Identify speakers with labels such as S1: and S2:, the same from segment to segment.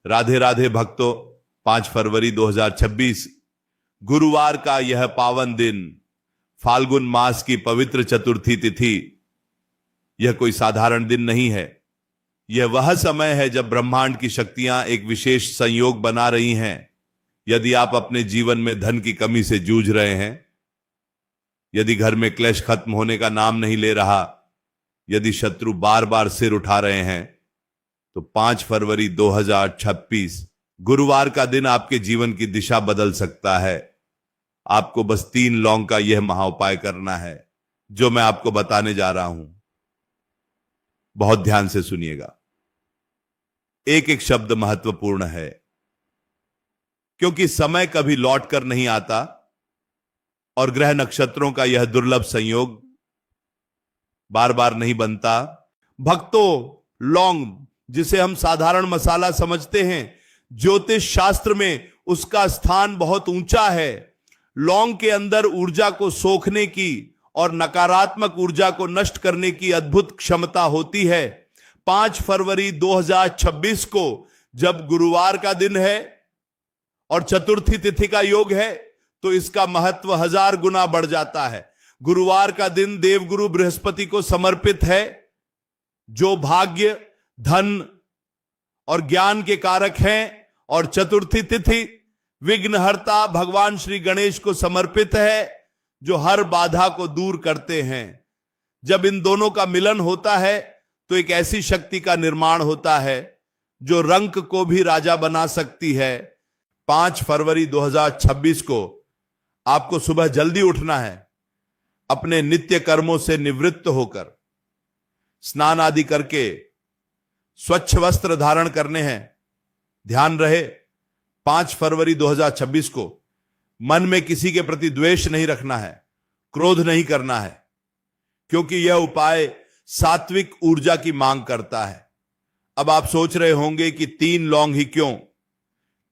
S1: राधे राधे भक्तों। 5 फरवरी 2026 गुरुवार का यह पावन दिन, फाल्गुन मास की पवित्र चतुर्थी तिथि, यह कोई साधारण दिन नहीं है। यह वह समय है जब ब्रह्मांड की शक्तियां एक विशेष संयोग बना रही हैं। यदि आप अपने जीवन में धन की कमी से जूझ रहे हैं, यदि घर में क्लेश खत्म होने का नाम नहीं ले रहा, यदि शत्रु बार बार सिर उठा रहे हैं, तो 5 फरवरी 2026 गुरुवार का दिन आपके जीवन की दिशा बदल सकता है। आपको बस 3 लौंग का यह महाउपाय करना है जो मैं आपको बताने जा रहा हूं। बहुत ध्यान से सुनिएगा, एक एक शब्द महत्वपूर्ण है, क्योंकि समय कभी लौट कर नहीं आता और ग्रह नक्षत्रों का यह दुर्लभ संयोग बार बार नहीं बनता। भक्तों, लौंग, जिसे हम साधारण मसाला समझते हैं, ज्योतिष शास्त्र में उसका स्थान बहुत ऊंचा है। लौंग के अंदर ऊर्जा को सोखने की और नकारात्मक ऊर्जा को नष्ट करने की अद्भुत क्षमता होती है। 5 फरवरी 2026 को जब गुरुवार का दिन है और चतुर्थी तिथि का योग है, तो इसका महत्व 1000 गुना बढ़ जाता है। गुरुवार का दिन देवगुरु बृहस्पति को समर्पित है, जो भाग्य, धन और ज्ञान के कारक हैं, और चतुर्थी तिथि विघ्नहर्ता भगवान श्री गणेश को समर्पित है, जो हर बाधा को दूर करते हैं। जब इन दोनों का मिलन होता है तो एक ऐसी शक्ति का निर्माण होता है जो रंक को भी राजा बना सकती है। 5 फरवरी 2026 को आपको सुबह जल्दी उठना है, अपने नित्य कर्मों से निवृत्त होकर स्नान आदि करके स्वच्छ वस्त्र धारण करने हैं। ध्यान रहे, 5 फरवरी 2026 को मन में किसी के प्रति द्वेष नहीं रखना है, क्रोध नहीं करना है, क्योंकि यह उपाय सात्विक ऊर्जा की मांग करता है। अब आप सोच रहे होंगे कि 3 लौंग ही क्यों?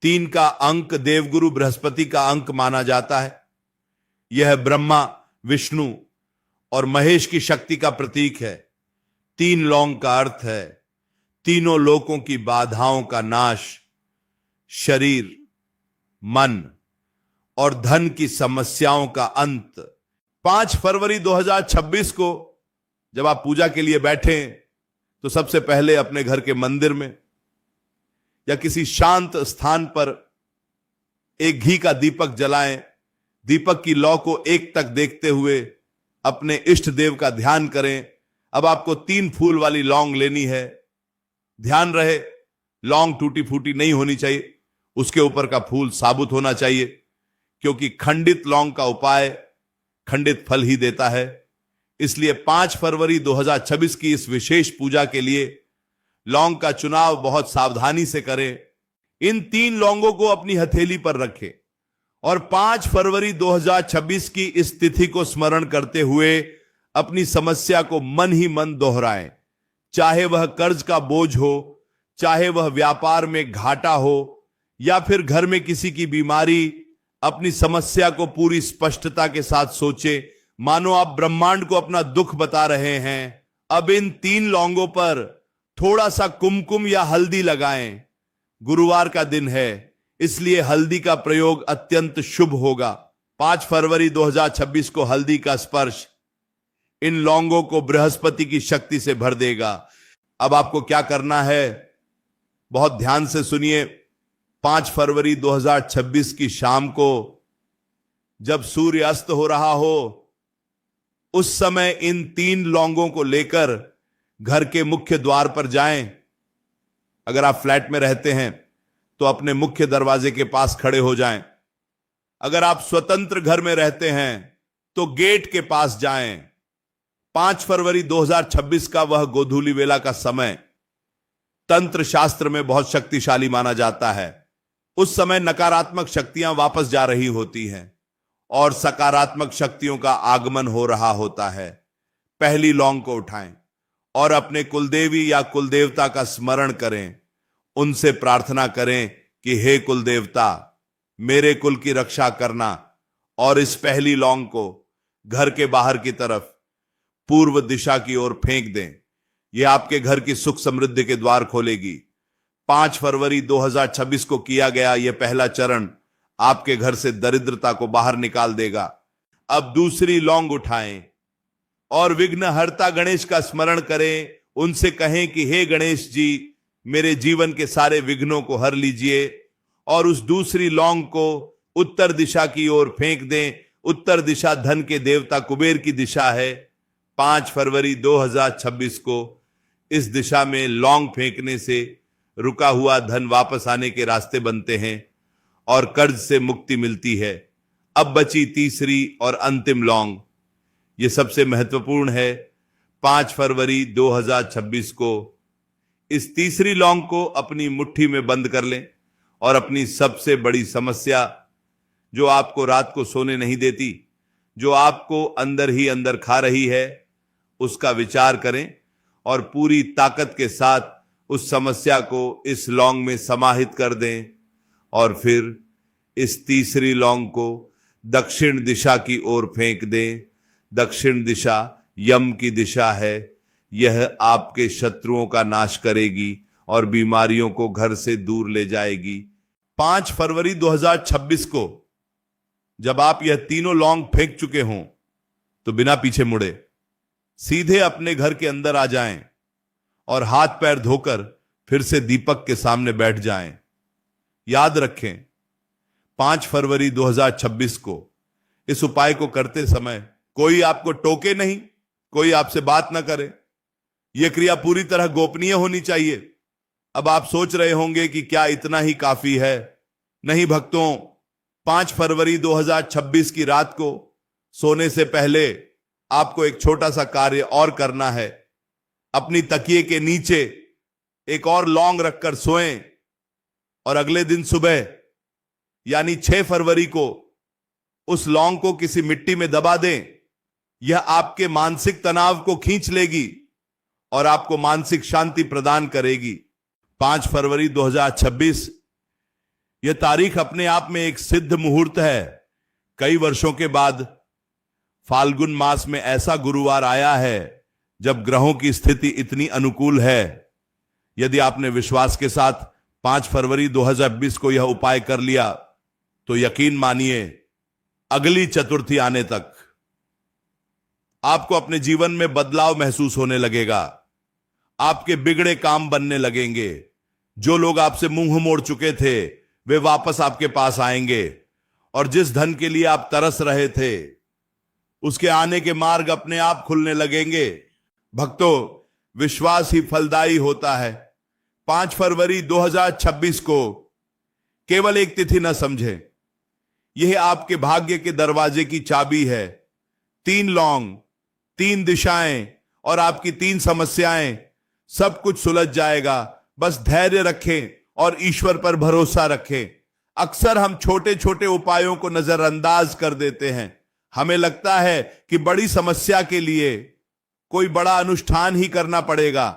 S1: 3 का अंक देवगुरु बृहस्पति का अंक माना जाता है। यह ब्रह्मा, विष्णु और महेश की शक्ति का प्रतीक है। 3 लौंग का अर्थ है तीनों लोकों की बाधाओं का नाश, शरीर, मन और धन की समस्याओं का अंत। 5 फरवरी 2026 को जब आप पूजा के लिए बैठें, तो सबसे पहले अपने घर के मंदिर में या किसी शांत स्थान पर एक घी का दीपक जलाएं। दीपक की लौ को एक तक देखते हुए अपने इष्ट देव का ध्यान करें। अब आपको 3 फूल वाली लौंग लेनी है। ध्यान रहे, लौंग टूटी फूटी नहीं होनी चाहिए, उसके ऊपर का फूल साबुत होना चाहिए, क्योंकि खंडित लौंग का उपाय खंडित फल ही देता है। इसलिए 5 फरवरी 2026 की इस विशेष पूजा के लिए लौंग का चुनाव बहुत सावधानी से करें। इन 3 लौंगों को अपनी हथेली पर रखें और 5 फरवरी 2026 की इस तिथि को स्मरण करते हुए अपनी समस्या को मन ही मन दोहराएं। चाहे वह कर्ज का बोझ हो, चाहे वह व्यापार में घाटा हो, या फिर घर में किसी की बीमारी, अपनी समस्या को पूरी स्पष्टता के साथ सोचें, मानो आप ब्रह्मांड को अपना दुख बता रहे हैं। अब इन 3 लौंगों पर थोड़ा सा कुमकुम या हल्दी लगाएं। गुरुवार का दिन है, इसलिए हल्दी का प्रयोग अत्यंत शुभ होगा। 5 फरवरी 2026 को हल्दी का स्पर्श इन लौंगों को बृहस्पति की शक्ति से भर देगा। अब आपको क्या करना है, बहुत ध्यान से सुनिए। 5 फरवरी 2026 की शाम को जब सूर्य अस्त हो रहा हो, उस समय इन 3 लौंगों को लेकर घर के मुख्य द्वार पर जाएं। अगर आप फ्लैट में रहते हैं तो अपने मुख्य दरवाजे के पास खड़े हो जाएं। अगर आप स्वतंत्र घर में रहते हैं तो गेट के पास जाएं। 5 फरवरी 2026 का वह गोधूली वेला का समय तंत्र शास्त्र में बहुत शक्तिशाली माना जाता है। उस समय नकारात्मक शक्तियां वापस जा रही होती हैं और सकारात्मक शक्तियों का आगमन हो रहा होता है। पहली लौंग को उठाएं और अपने कुलदेवी या कुलदेवता का स्मरण करें। उनसे प्रार्थना करें कि हे कुलदेवता, मेरे कुल की रक्षा करना, और इस पहली लौंग को घर के बाहर की तरफ पूर्व दिशा की ओर फेंक दें। यह आपके घर की सुख समृद्धि के द्वार खोलेगी। 5 फरवरी 2026 को किया गया यह पहला चरण आपके घर से दरिद्रता को बाहर निकाल देगा। अब दूसरी लौंग उठाएं और विघ्नहर्ता गणेश का स्मरण करें। उनसे कहें कि हे गणेश जी, मेरे जीवन के सारे विघ्नों को हर लीजिए, और उस दूसरी लौंग को उत्तर दिशा की ओर फेंक दें। उत्तर दिशा धन के देवता कुबेर की दिशा है। 5 फरवरी 2026 को इस दिशा में लौंग फेंकने से रुका हुआ धन वापस आने के रास्ते बनते हैं और कर्ज से मुक्ति मिलती है। अब बची तीसरी और अंतिम लौंग, यह सबसे महत्वपूर्ण है। 5 फरवरी 2026 को इस तीसरी लौंग को अपनी मुट्ठी में बंद कर लें और अपनी सबसे बड़ी समस्या, जो आपको रात को सोने नहीं देती, जो आपको अंदर ही अंदर खा रही है, उसका विचार करें और पूरी ताकत के साथ उस समस्या को इस लौंग में समाहित कर दें। और फिर इस तीसरी लौंग को दक्षिण दिशा की ओर फेंक दें। दक्षिण दिशा यम की दिशा है। यह आपके शत्रुओं का नाश करेगी और बीमारियों को घर से दूर ले जाएगी। 5 फरवरी 2026 को जब आप यह तीनों लौंग फेंक चुके हों तो बिना पीछे मुड़े सीधे अपने घर के अंदर आ जाएं और हाथ पैर धोकर फिर से दीपक के सामने बैठ जाएं। याद रखें, 5 फरवरी 2026 को इस उपाय को करते समय कोई आपको टोके नहीं, कोई आपसे बात ना करे। यह क्रिया पूरी तरह गोपनीय होनी चाहिए। अब आप सोच रहे होंगे कि क्या इतना ही काफी है? नहीं भक्तों, 5 फरवरी 2026 की रात को सोने से पहले आपको एक छोटा सा कार्य और करना है। अपनी तकिए के नीचे एक और लौंग रखकर सोएं और अगले दिन सुबह यानी 6 फरवरी को उस लौंग को किसी मिट्टी में दबा दें। यह आपके मानसिक तनाव को खींच लेगी और आपको मानसिक शांति प्रदान करेगी। 5 फरवरी 2026 यह तारीख अपने आप में एक सिद्ध मुहूर्त है। कई वर्षों के बाद फाल्गुन मास में ऐसा गुरुवार आया है जब ग्रहों की स्थिति इतनी अनुकूल है। यदि आपने विश्वास के साथ 5 फरवरी 2020 को यह उपाय कर लिया तो यकीन मानिए, अगली चतुर्थी आने तक आपको अपने जीवन में बदलाव महसूस होने लगेगा। आपके बिगड़े काम बनने लगेंगे। जो लोग आपसे मुंह मोड़ चुके थे वे वापस आपके पास आएंगे और जिस धन के लिए आप तरस रहे थे उसके आने के मार्ग अपने आप खुलने लगेंगे। भक्तों, विश्वास ही फलदायी होता है। 5 फरवरी 2026 को केवल एक तिथि न समझें, यह आपके भाग्य के दरवाजे की चाबी है। 3 लौंग, 3 दिशाएं और आपकी 3 समस्याएं, सब कुछ सुलझ जाएगा। बस धैर्य रखें और ईश्वर पर भरोसा रखें। अक्सर हम छोटे छोटे उपायों को नजरअंदाज कर देते हैं। हमें लगता है कि बड़ी समस्या के लिए कोई बड़ा अनुष्ठान ही करना पड़ेगा,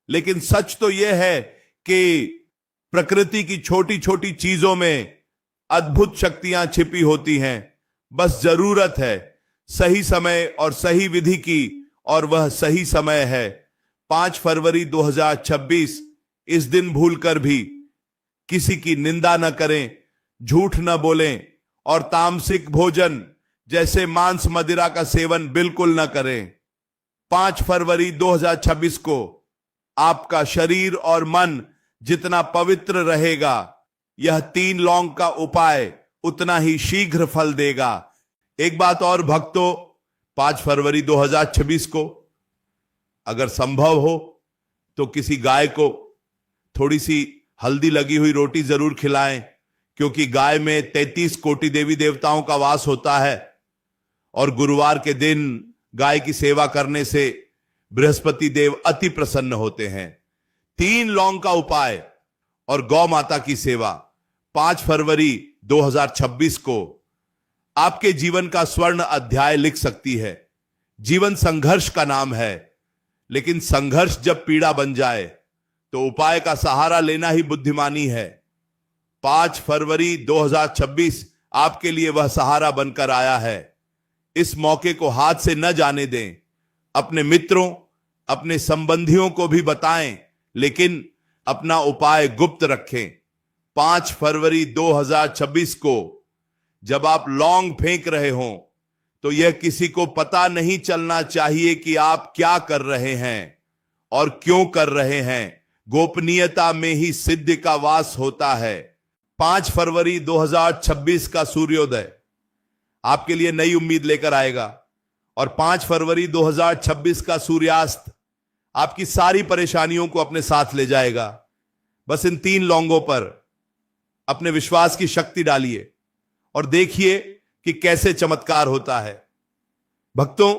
S1: लेकिन सच तो यह है कि प्रकृति की छोटी छोटी चीजों में अद्भुत शक्तियां छिपी होती हैं। बस जरूरत है सही समय और सही विधि की, और वह सही समय है 5 फरवरी 2026। इस दिन भूलकर भी किसी की निंदा न करें, झूठ न बोलें और तामसिक भोजन जैसे मांस मदिरा का सेवन बिल्कुल न करें। 5 फरवरी 2026 को आपका शरीर और मन जितना पवित्र रहेगा, यह 3 लौंग का उपाय उतना ही शीघ्र फल देगा। एक बात और भक्तों, 5 फरवरी 2026 को अगर संभव हो तो किसी गाय को थोड़ी सी हल्दी लगी हुई रोटी जरूर खिलाएं, क्योंकि गाय में 33 कोटि देवी देवताओं का वास होता है और गुरुवार के दिन गाय की सेवा करने से बृहस्पति देव अति प्रसन्न होते हैं। 3 लौंग का उपाय और गौ माता की सेवा 5 फरवरी 2026 को आपके जीवन का स्वर्ण अध्याय लिख सकती है। जीवन संघर्ष का नाम है, लेकिन संघर्ष जब पीड़ा बन जाए तो उपाय का सहारा लेना ही बुद्धिमानी है। 5 फरवरी 2026 आपके लिए वह सहारा बनकर आया है। इस मौके को हाथ से न जाने दें। अपने मित्रों, अपने संबंधियों को भी बताएं, लेकिन अपना उपाय गुप्त रखें। 5 फरवरी 2026 को जब आप लौंग फेंक रहे हो तो यह किसी को पता नहीं चलना चाहिए कि आप क्या कर रहे हैं और क्यों कर रहे हैं। गोपनीयता में ही सिद्धि का वास होता है। 5 फरवरी 2026 का सूर्योदय आपके लिए नई उम्मीद लेकर आएगा और 5 फरवरी 2026 का सूर्यास्त आपकी सारी परेशानियों को अपने साथ ले जाएगा। बस इन 3 लौंगों पर अपने विश्वास की शक्ति डालिए और देखिए कि कैसे चमत्कार होता है। भक्तों,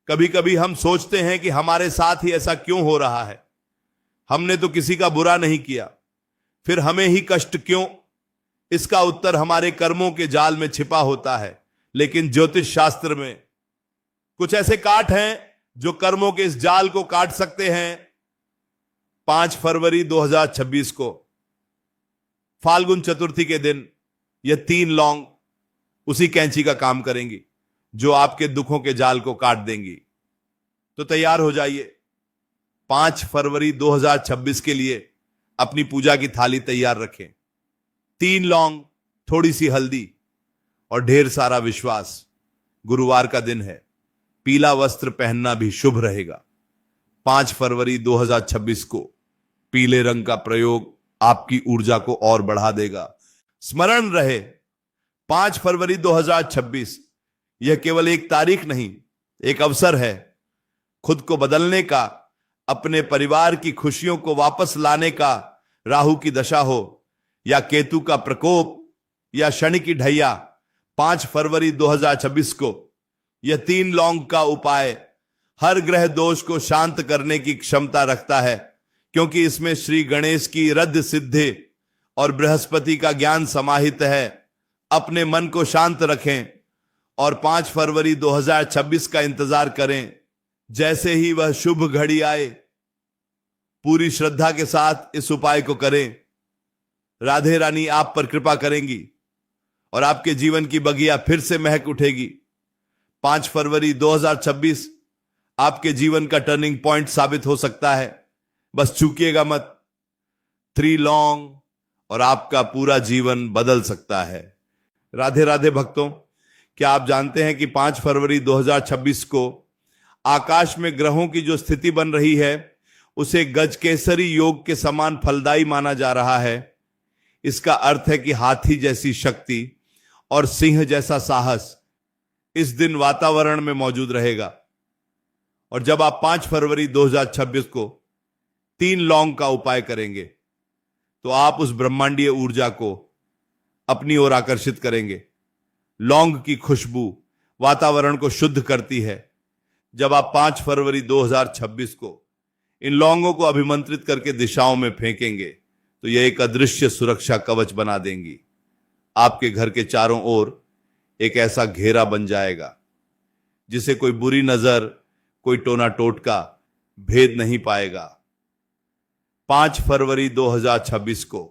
S1: कभी कभी हम सोचते हैं कि हमारे साथ ही ऐसा क्यों हो रहा है, हमने तो किसी का बुरा नहीं किया, फिर हमें ही कष्ट क्यों? इसका उत्तर हमारे कर्मों के जाल में छिपा होता है। लेकिन ज्योतिष शास्त्र में कुछ ऐसे काट हैं जो कर्मों के इस जाल को काट सकते हैं। 5 फरवरी 2026 को फाल्गुन चतुर्थी के दिन यह 3 लौंग उसी कैंची का काम करेंगी जो आपके दुखों के जाल को काट देंगी। तो तैयार हो जाइए। 5 फरवरी 2026 के लिए अपनी पूजा की थाली तैयार रखें। 3 लौंग, थोड़ी सी हल्दी और ढेर सारा विश्वास। गुरुवार का दिन है, पीला वस्त्र पहनना भी शुभ रहेगा। 5 फरवरी 2026 को पीले रंग का प्रयोग आपकी ऊर्जा को और बढ़ा देगा। स्मरण रहे, 5 फरवरी 2026 यह केवल एक तारीख नहीं, एक अवसर है खुद को बदलने का, अपने परिवार की खुशियों को वापस लाने का। राहु की दशा हो या केतु का प्रकोप या शनि की ढैया, 5 फरवरी 2026 को यह 3 लौंग का उपाय हर ग्रह दोष को शांत करने की क्षमता रखता है, क्योंकि इसमें श्री गणेश की रद्द सिद्धि और बृहस्पति का ज्ञान समाहित है। अपने मन को शांत रखें और 5 फरवरी 2026 का इंतजार करें। जैसे ही वह शुभ घड़ी आए, पूरी श्रद्धा के साथ इस उपाय को करें। राधे रानी आप पर कृपा करेंगी और आपके जीवन की बगिया फिर से महक उठेगी। 5 फरवरी 2026 आपके जीवन का टर्निंग पॉइंट साबित हो सकता है। बस चूकिएगा मत। 3 लौंग और आपका पूरा जीवन बदल सकता है। राधे राधे भक्तों, क्या आप जानते हैं कि 5 फरवरी 2026 को आकाश में ग्रहों की जो स्थिति बन रही है उसे गजकेसरी योग के समान फलदायी माना जा रहा है। इसका अर्थ है कि हाथी जैसी शक्ति और सिंह जैसा साहस इस दिन वातावरण में मौजूद रहेगा। और जब आप 5 फरवरी 2026 को 3 लौंग का उपाय करेंगे तो आप उस ब्रह्मांडीय ऊर्जा को अपनी ओर आकर्षित करेंगे। लौंग की खुशबू वातावरण को शुद्ध करती है। जब आप 5 फरवरी 2026 को इन लौंगों को अभिमंत्रित करके दिशाओं में फेंकेंगे तो यह एक अदृश्य सुरक्षा कवच बना देंगी। आपके घर के चारों ओर एक ऐसा घेरा बन जाएगा जिसे कोई बुरी नजर, कोई टोना टोटका भेद नहीं पाएगा। 5 फरवरी 2026 को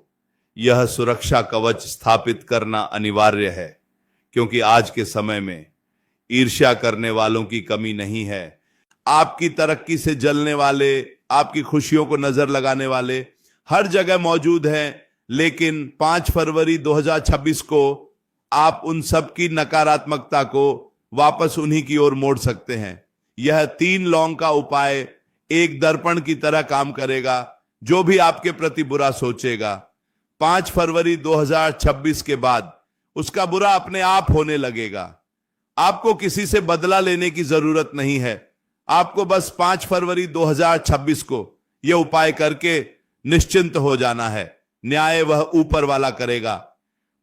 S1: यह सुरक्षा कवच स्थापित करना अनिवार्य है, क्योंकि आज के समय में ईर्ष्या करने वालों की कमी नहीं है। आपकी तरक्की से जलने वाले, आपकी खुशियों को नजर लगाने वाले हर जगह मौजूद हैं। लेकिन 5 फरवरी 2026 को आप उन सब की नकारात्मकता को वापस उन्हीं की ओर मोड़ सकते हैं। यह 3 लौंग का उपाय एक दर्पण की तरह काम करेगा। जो भी आपके प्रति बुरा सोचेगा, 5 फरवरी 2026 के बाद उसका बुरा अपने आप होने लगेगा। आपको किसी से बदला लेने की जरूरत नहीं है। आपको बस 5 फरवरी 2026 को यह उपाय करके निश्चिंत हो जाना है। न्याय वह ऊपर वाला करेगा।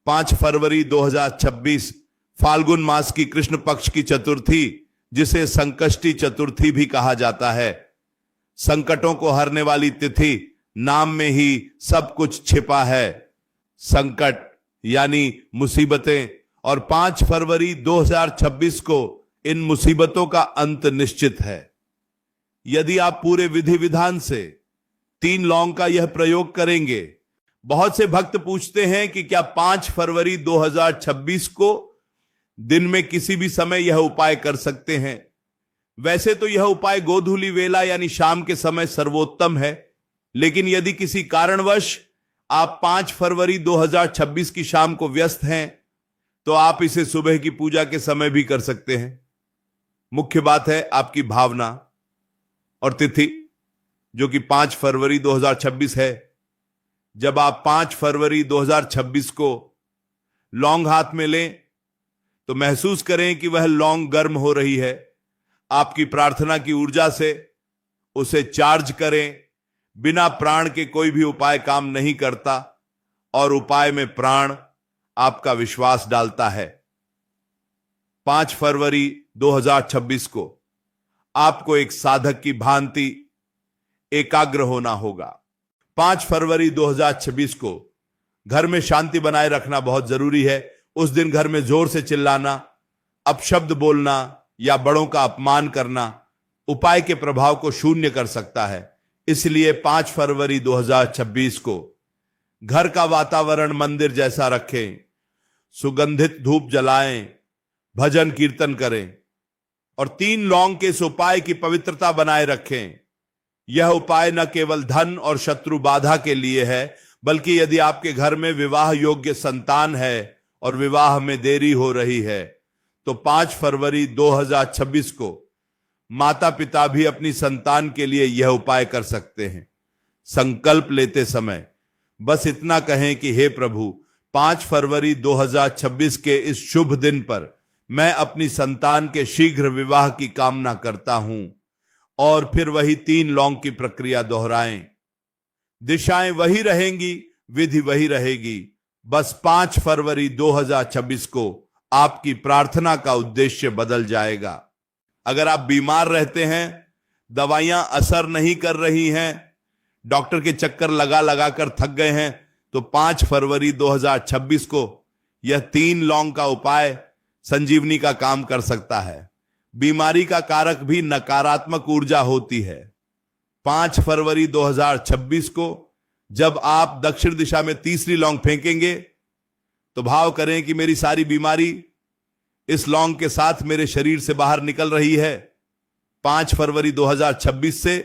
S1: 5 फरवरी 2026 फाल्गुन मास की कृष्ण पक्ष की चतुर्थी, जिसे संकष्टी चतुर्थी भी कहा जाता है। संकटों को हरने वाली तिथि, नाम में ही सब कुछ छिपा है। संकट यानी मुसीबतें, और 5 फरवरी 2026 को इन मुसीबतों का अंत निश्चित है। यदि आप पूरे विधि विधान से 3 लौंग का यह प्रयोग करेंगे। बहुत से भक्त पूछते हैं कि क्या 5 फरवरी 2026 को दिन में किसी भी समय यह उपाय कर सकते हैं? वैसे तो यह उपाय गोधूली वेला यानी शाम के समय सर्वोत्तम है, लेकिन यदि किसी कारणवश आप 5 फरवरी 2026 की शाम को व्यस्त हैं तो आप इसे सुबह की पूजा के समय भी कर सकते हैं। मुख्य बात है आपकी भावना और तिथि, जो कि 5 फरवरी 2026 है। जब आप 5 फरवरी 2026 को लौंग हाथ में लें तो महसूस करें कि वह लौंग गर्म हो रही है। आपकी प्रार्थना की ऊर्जा से उसे चार्ज करें। बिना प्राण के कोई भी उपाय काम नहीं करता और उपाय में प्राण आपका विश्वास डालता है। 5 फरवरी 2026 को आपको एक साधक की भांति एकाग्र होना होगा। 5 फरवरी 2026 को घर में शांति बनाए रखना बहुत जरूरी है। उस दिन घर में जोर से चिल्लाना, अपशब्द बोलना या बड़ों का अपमान करना उपाय के प्रभाव को शून्य कर सकता है। इसलिए 5 फरवरी 2026 को घर का वातावरण मंदिर जैसा रखें, सुगंधित धूप जलाएं, भजन कीर्तन करें और 3 लौंग के इस उपाय की पवित्रता बनाए रखें। यह उपाय न केवल धन और शत्रु बाधा के लिए है, बल्कि यदि आपके घर में विवाह योग्य संतान है और विवाह में देरी हो रही है तो 5 फरवरी 2026 को माता पिता भी अपनी संतान के लिए यह उपाय कर सकते हैं। संकल्प लेते समय बस इतना कहें कि हे प्रभु, 5 फरवरी 2026 के इस शुभ दिन पर मैं अपनी संतान के शीघ्र विवाह की कामना करता हूं, और फिर वही 3 लौंग की प्रक्रिया दोहराएं। दिशाएं वही रहेंगी, विधि वही रहेगी। बस 5 फरवरी 2026 को आपकी प्रार्थना का उद्देश्य बदल जाएगा। अगर आप बीमार रहते हैं, दवाइयां असर नहीं कर रही हैं, डॉक्टर के चक्कर लगा लगा कर थक गए हैं, तो 5 फरवरी 2026 को यह 3 लौंग का उपाय संजीवनी का काम कर सकता है। बीमारी का कारक भी नकारात्मक ऊर्जा होती है। 5 फरवरी 2026 को जब आप दक्षिण दिशा में तीसरी लौंग फेंकेंगे तो भाव करें कि मेरी सारी बीमारी इस लौंग के साथ मेरे शरीर से बाहर निकल रही है। 5 फरवरी 2026 से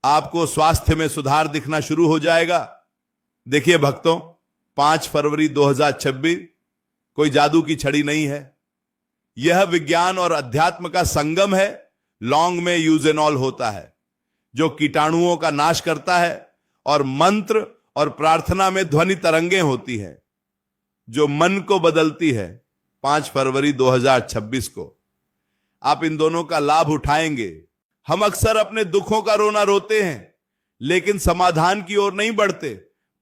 S1: आपको स्वास्थ्य में सुधार दिखना शुरू हो जाएगा। देखिए भक्तों, 5 फरवरी 2026 कोई जादू की छड़ी नहीं है। यह विज्ञान और अध्यात्म का संगम है। लौंग में यूजेनॉल होता है जो कीटाणुओं का नाश करता है, और मंत्र और प्रार्थना में ध्वनि तरंगें होती हैं जो मन को बदलती है। 5 फरवरी 2026 को आप इन दोनों का लाभ उठाएंगे। हम अक्सर अपने दुखों का रोना रोते हैं लेकिन समाधान की ओर नहीं बढ़ते।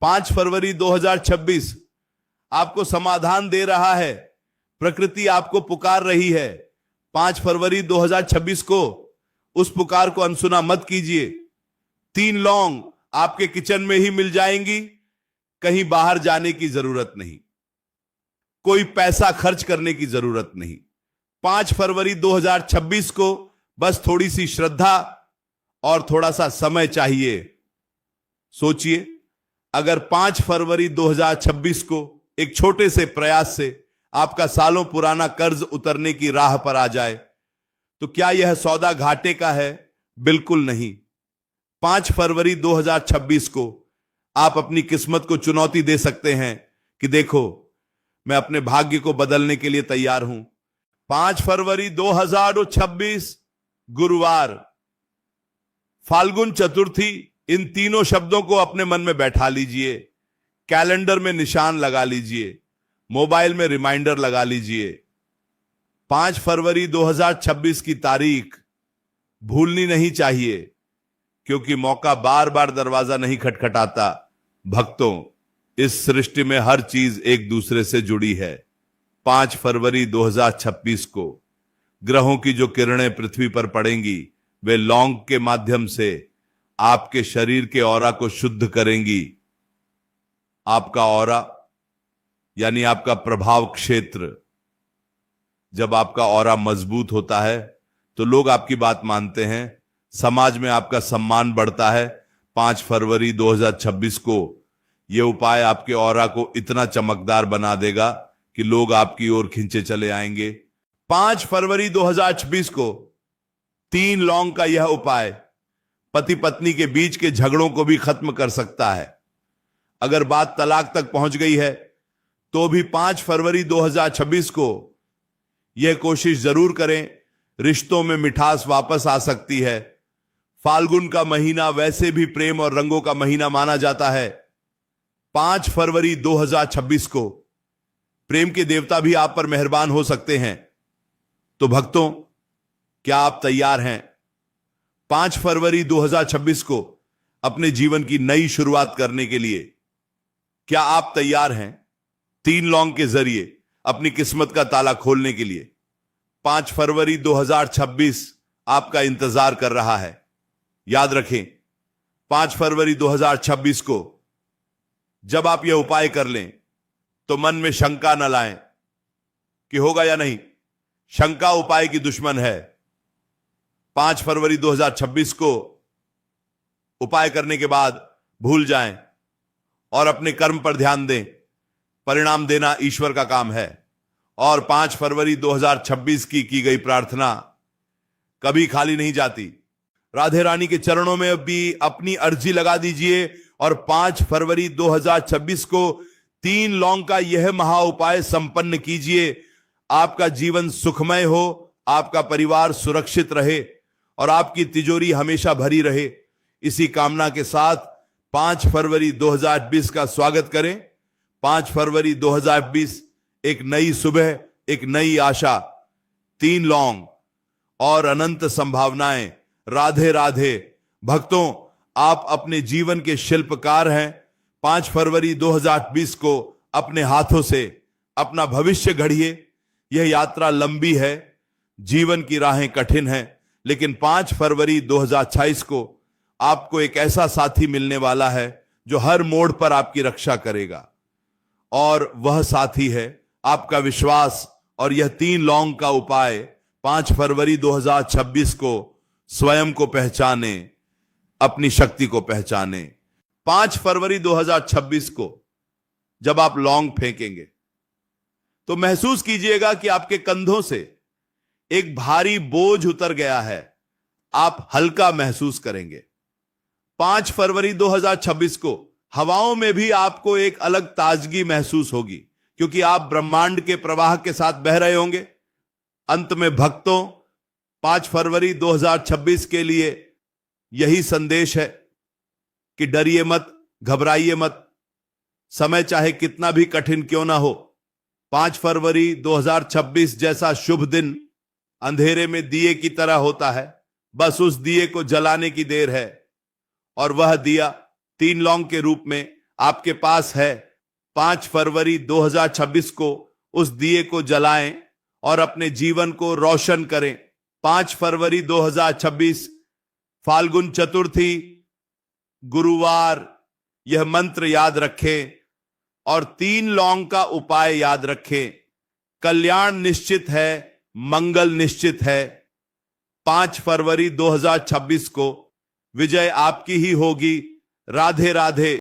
S1: 5 फरवरी 2026 आपको समाधान दे रहा है। प्रकृति आपको पुकार रही है। 5 फरवरी 2026 को उस पुकार को अनसुना मत कीजिए। 3 लौंग आपके किचन में ही मिल जाएंगी, कहीं बाहर जाने की जरूरत नहीं, कोई पैसा खर्च करने की जरूरत नहीं। 5 फरवरी 2026 को बस थोड़ी सी श्रद्धा और थोड़ा सा समय चाहिए। सोचिए, अगर 5 फरवरी 2026 को एक छोटे से प्रयास से आपका सालों पुराना कर्ज उतरने की राह पर आ जाए तो क्या यह सौदा घाटे का है? बिल्कुल नहीं। 5 फरवरी 2026 को आप अपनी किस्मत को चुनौती दे सकते हैं कि देखो, मैं अपने भाग्य को बदलने के लिए तैयार हूं। 5 फरवरी 2026 गुरुवार, फाल्गुन चतुर्थी, इन तीनों शब्दों को अपने मन में बैठा लीजिए, कैलेंडर में निशान लगा लीजिए, मोबाइल में रिमाइंडर लगा लीजिए। 5 फरवरी 2026 की तारीख भूलनी नहीं चाहिए, क्योंकि मौका बार बार दरवाजा नहीं खटखटाता। भक्तों, इस सृष्टि में हर चीज एक दूसरे से जुड़ी है। 5 फरवरी 2026 को ग्रहों की जो किरणें पृथ्वी पर पड़ेंगी वे लौंग के माध्यम से आपके शरीर के ऑरा को शुद्ध करेंगी। आपका ऑरा यानी आपका प्रभाव क्षेत्र, जब आपका ऑरा मजबूत होता है तो लोग आपकी बात मानते हैं, समाज में आपका सम्मान बढ़ता है। 5 फरवरी 2026 को यह उपाय आपके ऑरा को इतना चमकदार बना देगा कि लोग आपकी ओर खींचे चले आएंगे। 5 फरवरी 2026 को 3 लौंग का यह उपाय पति पत्नी के बीच के झगड़ों को भी खत्म कर सकता है। अगर बात तलाक तक पहुंच गई है तो भी 5 फरवरी 2026 को यह कोशिश जरूर करें, रिश्तों में मिठास वापस आ सकती है। फाल्गुन का महीना वैसे भी प्रेम और रंगों का महीना माना जाता है। 5 फरवरी 2026 को प्रेम के देवता भी आप पर मेहरबान हो सकते हैं। तो भक्तों, क्या आप तैयार हैं 5 फरवरी 2026 को अपने जीवन की नई शुरुआत करने के लिए? क्या आप तैयार हैं 3 लौंग के जरिए अपनी किस्मत का ताला खोलने के लिए? 5 फरवरी 2026 आपका इंतजार कर रहा है। याद रखें, 5 फरवरी 2026 को जब आप यह उपाय कर लें तो मन में शंका न लाएं कि होगा या नहीं। शंका उपाय की दुश्मन है। 5 फरवरी 2026 को उपाय करने के बाद भूल जाएं और अपने कर्म पर ध्यान दें। परिणाम देना ईश्वर का काम है। और 5 फरवरी 2026 की गई प्रार्थना कभी खाली नहीं जाती। राधे रानी के चरणों में भी अपनी अर्जी लगा दीजिए और 5 फरवरी 2026 को 3 लौंग का यह महा उपाय संपन्न कीजिए। आपका जीवन सुखमय हो, आपका परिवार सुरक्षित रहे और आपकी तिजोरी हमेशा भरी रहे। इसी कामना के साथ 5 फरवरी 2020 का स्वागत करें। 5 फरवरी 2020 एक नई सुबह, एक नई आशा, 3 लौंग और अनंत संभावनाएं। राधे राधे। भक्तों, आप अपने जीवन के शिल्पकार हैं। 5 फरवरी 2020 को अपने हाथों से अपना भविष्य गढ़िए। यह यात्रा लंबी है, जीवन की राहें कठिन हैं, लेकिन 5 फरवरी 2026 को आपको एक ऐसा साथी मिलने वाला है जो हर मोड़ पर आपकी रक्षा करेगा। और वह साथी है आपका विश्वास। और यह 3 लौंग का उपाय 5 फरवरी 2026 को स्वयं को पहचाने, अपनी शक्ति को पहचाने। 5 फरवरी 2026 को जब आप लौंग फेंकेंगे तो महसूस कीजिएगा कि आपके कंधों से एक भारी बोझ उतर गया है। आप हल्का महसूस करेंगे। 5 फरवरी 2026 को हवाओं में भी आपको एक अलग ताजगी महसूस होगी, क्योंकि आप ब्रह्मांड के प्रवाह के साथ बह रहे होंगे। अंत में भक्तों, 5 फरवरी 2026 के लिए यही संदेश है कि डरिए मत, घबराइए मत। समय चाहे कितना भी कठिन क्यों ना हो, 5 फरवरी 2026 जैसा शुभ दिन अंधेरे में दिए की तरह होता है। बस उस दिए को जलाने की देर है और वह दिया 3 लौंग के रूप में आपके पास है। 5 फरवरी 2026 को उस दिए को जलाएं और अपने जीवन को रोशन करें। 5 फरवरी 2026 फाल्गुन चतुर्थी, गुरुवार, यह मंत्र याद रखें और 3 लौंग का उपाय याद रखें। कल्याण निश्चित है, मंगल निश्चित है। 5 फरवरी 2026 को विजय आपकी ही होगी। राधे राधे।